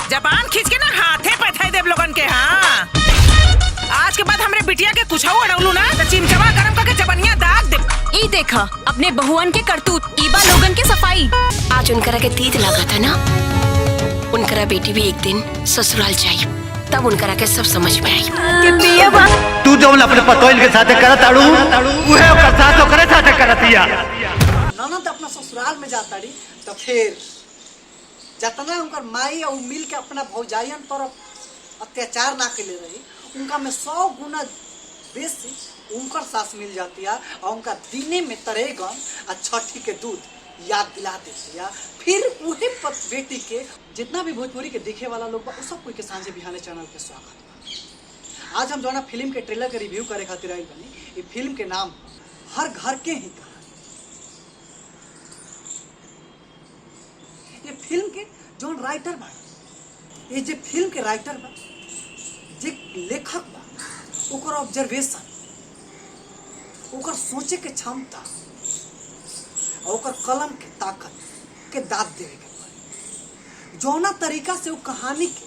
जबान खींच के ना हाथे पैथाई देव लोगन के। हाँ, आज के बाद हमरे बिटिया के कुछ अड़ौलू ना तो चिमचवा गरम करके जबनिया दाग दे। ई देखा अपने बहुअन के करतूत, ईबा लोगन के सफाई। आज उनकरा के तीत लगा था ना, उनकरा बेटी भी एक दिन ससुराल जाई, तब उनकरा के सब समझ में आई। तू जो अपने पतोइल के साथे करत आड़ू उहे ओकर साथ ओकरे साथे करतिया। ननद अपना ससुराल में जाताड़ी तो फिर जतना उनकर माई और मिल के अपना भौजाइयन पर अत्याचार ना के ले रही, उनका में 100 गुना बेसी उनकर सास मिल जाती है और उनका दीने में तरेगन और छठी के दूध याद दिला देती है। फिर उहे बेटी के जितना भी भोजपुरी के देखे वाला लोग बा सब कोई के सांझे बिहाने चैनल के स्वागत। आज हम जो फिल्म के ट्रेलर के रिव्यू करे खातिर आइल बनी। ये फिल्म के नाम हर घर के ही कहानी। ये फिल्म के जो राइटर बा, ये जो फिल्म के राइटर बा, जे लेखक बा, ओकर ऑब्जर्वेशन, ओकर सोचे के क्षमता और ओकर कलम के ताकत के दाद देवे के पड़े। जौना तरीका से वो कहानी के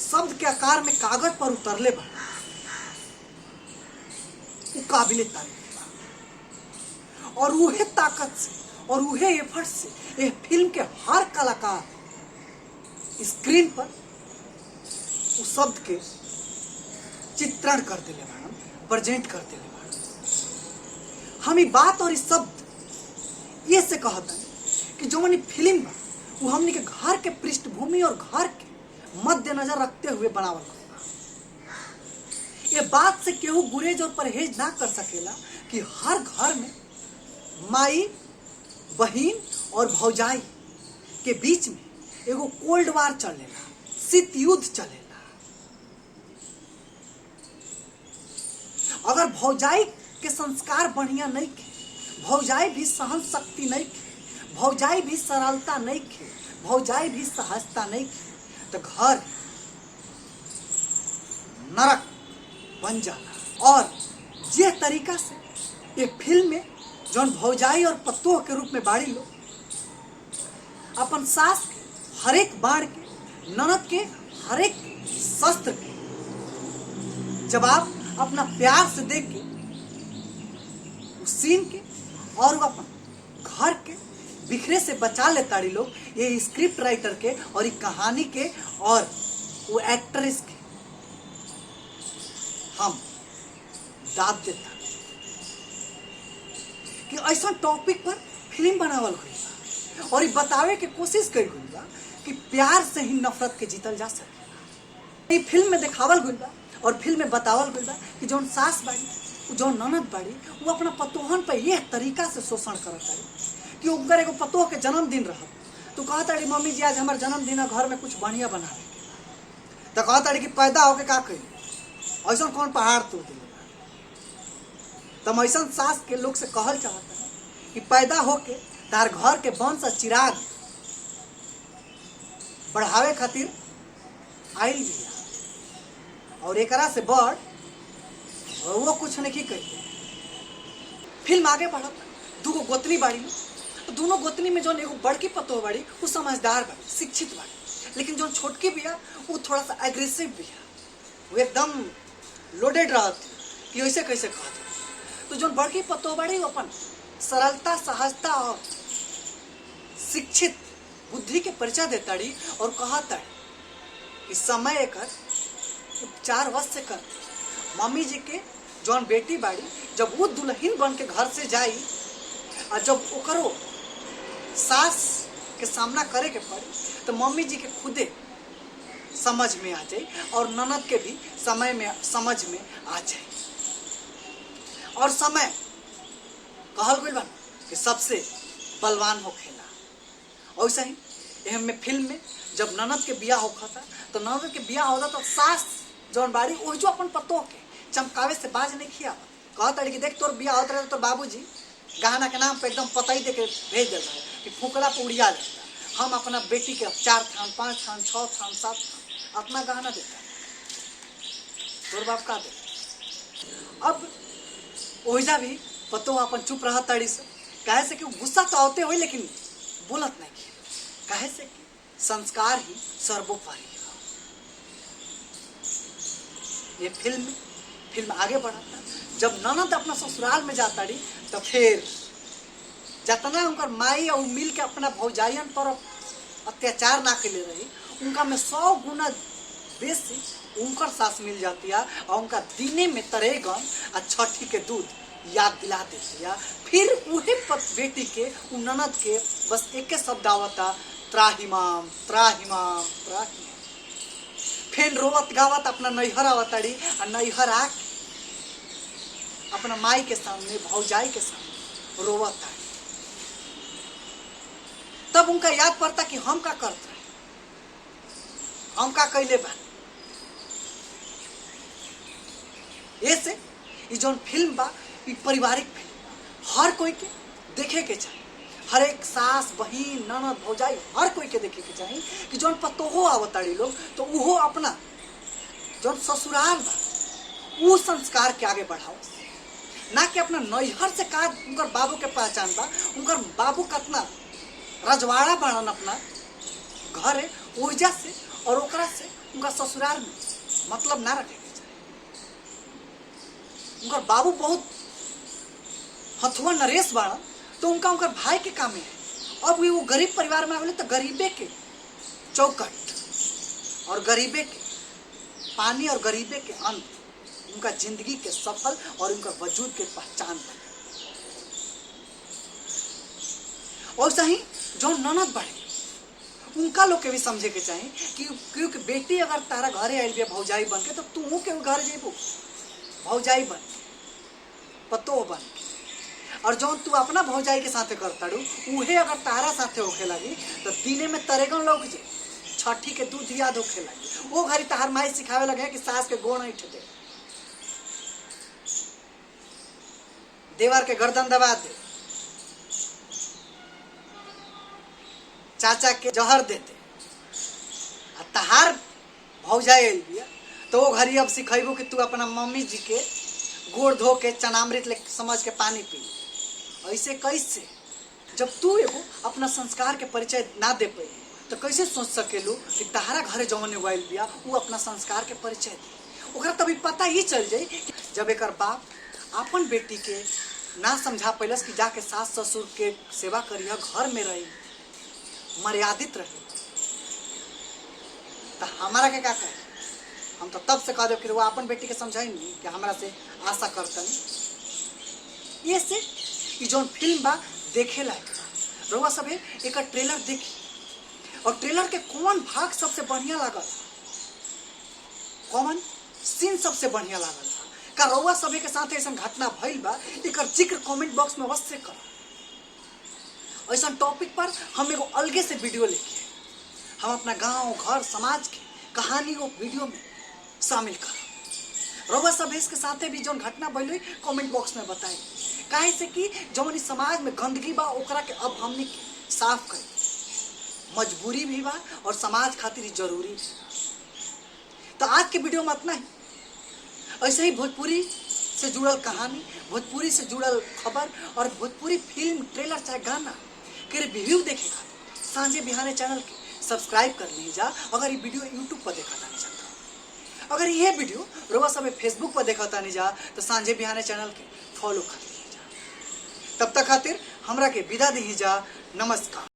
शब्द के आकार में कागज पर उतरले बा, वो काबिले तारीफ बा। और उहे ताकत से और उहे एफर्ट से ये फिल्म के हर कलाकार स्क्रीन पर उस शब्द के चित्रण कर दिले मैडम, प्रेजेंट कर दिले मैडम। हम ये बात और इस शब्द ये से कहता है कि जो मनी फिल्म बा वो हमने के घर के पृष्ठभूमि और घर के मद्देनजर रखते हुए बनावल बा। ये बात से केहू गुरेज और परहेज ना कर सकेला कि हर घर में माई, बहिन और भौजाई के बीच में एगो कोल्ड वार चलेला, शीत युद्ध चलेला। अगर भौजाई के संस्कार बढ़िया नहीं खे, भौजाई भी सहन शक्ति नहीं खे, भौजाई भी सरलता नहीं खे, भौजाई भी सहजता नहीं खे, तो घर नरक बन जाला। और जे तरीका से ये फिल्म में जौन भौजाई और पतोह के रूप में बाड़ी लोग अपन सास के हर एक बाण के, ननद के हर एक शस्त्र के जवाब अपना प्यार से देख के उस सीन के और वो अपन घर के बिखरे से बचा ले ताड़ी लोग। ये स्क्रिप्ट राइटर के और ये कहानी के और वो एक्ट्रेस के हम दाद देता कि ऐसा टॉपिक पर फिल्म बनावल गई बा और ये बतावे के कोशिश करी गई बा कि प्यार से ही नफरत के जीतल जा सके। ये फिल्म में दिखावल गई बा और फिल्म में बतावल गई बा कि जौन सास बाड़ी, जौन ननद बाड़ी, वो अपना पतोहन पर यह तरीका से शोषण करत है कि उनकर एगो पतोह के जन्मदिन रहा तो कहता रही मम्मी जी आज हमार जन्मदिन है, घर में कुछ बढ़िया बनावे के। तो कहता रही कि पैदा होके का कही, ऐसा कौन पहाड़ तोड़ दिले। तम ऐसा सास के लोग से कहल चाहता है कि पैदा होके तार घर के वंश और चिराग बढ़ावे खातिर आइल बिया और एकरा से बढ़ वो कुछ नहीं कही। फिल्म आगे बढ़त, दूगो गोतनी बाड़ी, तो दोनों गोतनी में जौन एगो बड़की पतोह बाड़ी वो समझदार बाड़ी, शिक्षित बाड़ी, लेकिन जौन छोटकी बिया वो थोड़ा सा एग्रेसिव बिया, वो एकदम लोडेड रहत कि ऐसे कैसे कहते। तो जौन बड़की पतोह बाड़ी वो अपन सरलता, सहजता और शिक्षित बुद्धि के परिचय देताड़ी और कहता है कि समय एकर 4 वर्ष से कर मम्मी जी के जौन बेटी बाड़ी जब वो दुल्हन बन के घर से जाई और जब ओकरो सास के सामना करे के पड़ी तो मम्मी जी के खुदे समझ में आ जाए और ननद के भी समझ में आ जाए। और समय कहल गई बा कि सबसे बलवान हो खेला। वैसे ही एहम में फिल्म में जब ननद के बियाह होता था तो ननद के बियाह होता तो सास जौन बाड़ी वो जो अपन पतोह के चमकावे से बाज नहीं खिया कहता कि देख तोर बियाह होता रहे तो बाबूजी गहना के नाम पे एकदम पताई दे के भेज देता है कि फूकड़ा पे उड़िया देता। हम अपना बेटी के 4 थान, 5 थान, 6 थान, 7 थान अपना गहना देता तोर बाप का देता। अब ओहिजा भी पतोह अपन चुप रहा ताड़ी से, कहे से कि गुस्सा तो आते हुए लेकिन बोलत नहीं। कहे से कि संस्कार ही सर्वोपरि है। ये फिल्म आगे बढ़ता। जब ननद अपना ससुराल में जाता रही तो फिर जितना उनकर माई और मिल के अपना भौजाइयन पर अत्याचार ना के ले रही, उनका में 100 गुना बेसी उनकर सास मिल जाती है और उनका दीने में तरेगन और छठी के दूध याद दिला देती है। फिर वही बेटी के ननद के बस एक शब्द आवता, त्राहिमाम त्राहिमाम त्राहिमाम। फिर रोवत गावत अपना नैहर आवताड़ी और नैहर आके अपना माई के सामने भौजाई के सामने रोवत आड़ी। तब उनका याद पड़ता कि हम का करते रहे, हम का कैले बा। ऐसे ये जो फिल्म बा ये पारिवारिक फिल्म बा, हर कोई के देखे के चाहिए। हर एक सास बहिन ननद भौजाई हर कोई के देखे के चाहिए कि जौन पतोहो आवताड़ी लोग तो उहो अपना जौन ससुराल बा वो संस्कार के आगे बढ़ाओ, ना कि अपना नैहर से का उनकर बाबू के पहचान बा। उनकर बाबू कितना रजवाड़ा बनन अपना घर है ऊर्जा से और ओकरा से उनका ससुराल में मतलब ना रखे के चाहिए। उनकर बाबू बहुत हथुआ नरेश बाड़ा तो उनका उनकर भाई के काम है। अब वो गरीब परिवार में आवे तो गरीबे के चौकट और गरीबे के पानी और गरीबे के अंत उनका जिंदगी के सफल और उनका वजूद के पहचान बने। और सही जो ननद बढ़े उनका लोग के भी समझे के चाहिए कि क्योंकि बेटी अगर तारा घरे आयल बिया भौजाई बन के तो तू के घर जेबू भौजाई बन के पतो बन के। और जो तू अपना भौजाई के साथे करताड़ू उहे अगर तारा साथे होखे लगी तो दिने में तरेगन लोग जे छठी के दूध याद होखे लगी। वो घरी तहार माई सिखावे लगे कि सास के गोड़ नहीं ठे देवर के गर्दन दबा दे, चाचा के जहर देते। तहार भौजाई आयल बिया तो वो घरी अब सिखेबू कि तू अपना मम्मी जी के गोड़ धो के चनामृत ले समझ के पानी पी। ऐसे कैसे जब तू एगो अपना संस्कार के परिचय ना दे पाई तो कैसे सोच सकेलू कि तहारा घरे जौन आयल बिया वो अपना संस्कार के परिचय दे। ओकरा तभी पता ही चल जाई कि जब एक बाप अपन बेटी के ना समझा पैलस कि जाके सास ससुर के सेवा करिया, घर में रही, मर्यादित रही, तो हमारा के क्या कहे। हम तो तब से कह दे कि वो अपन बेटी के समझाई नहीं कि हमारा से आशा करता नहीं। ये से जो फिल्म बा देखे लायक बा। रउआ सब एक ट्रेलर देखी और ट्रेलर के कौन भाग सबसे बढ़िया लागल, कौन सीन सबसे बढ़िया लागल का रउआ सभी के साथ ऐसा घटना भइल बा एक जिक्र कमेंट बॉक्स में अवश्य कर। ऐसा टॉपिक पर हम एगो अलगे से वीडियो लेके हम अपना गांव घर समाज के कहानी को वीडियो में शामिल कर। रउआ सब इसके साथ भी जो घटना भइल कमेंट बॉक्स में बताए काहे से कि जौन इस समाज में गंदगी बा ओकरा के अब हमने साफ करी मजबूरी भी बा और समाज खातिर जरूरी भी। तो आज के वीडियो में इतना ही। ऐसे ही भोजपुरी से जुड़ल कहानी, भोजपुरी से जुड़ल खबर और भोजपुरी फिल्म ट्रेलर चाहे गाना के रिव्यू देखेगा सांझे बिहाने चैनल के सब्सक्राइब कर लीजिए। अगर ये वीडियो यूट्यूब पर देखा नहीं चाहता, अगर ये वीडियो रोवा सब फेसबुक पर देखा नहीं जा तो सांझे बिहाने चैनल के फॉलो कर लीजिए। तब तक खातिर हमरा के विदा दी जा। नमस्कार।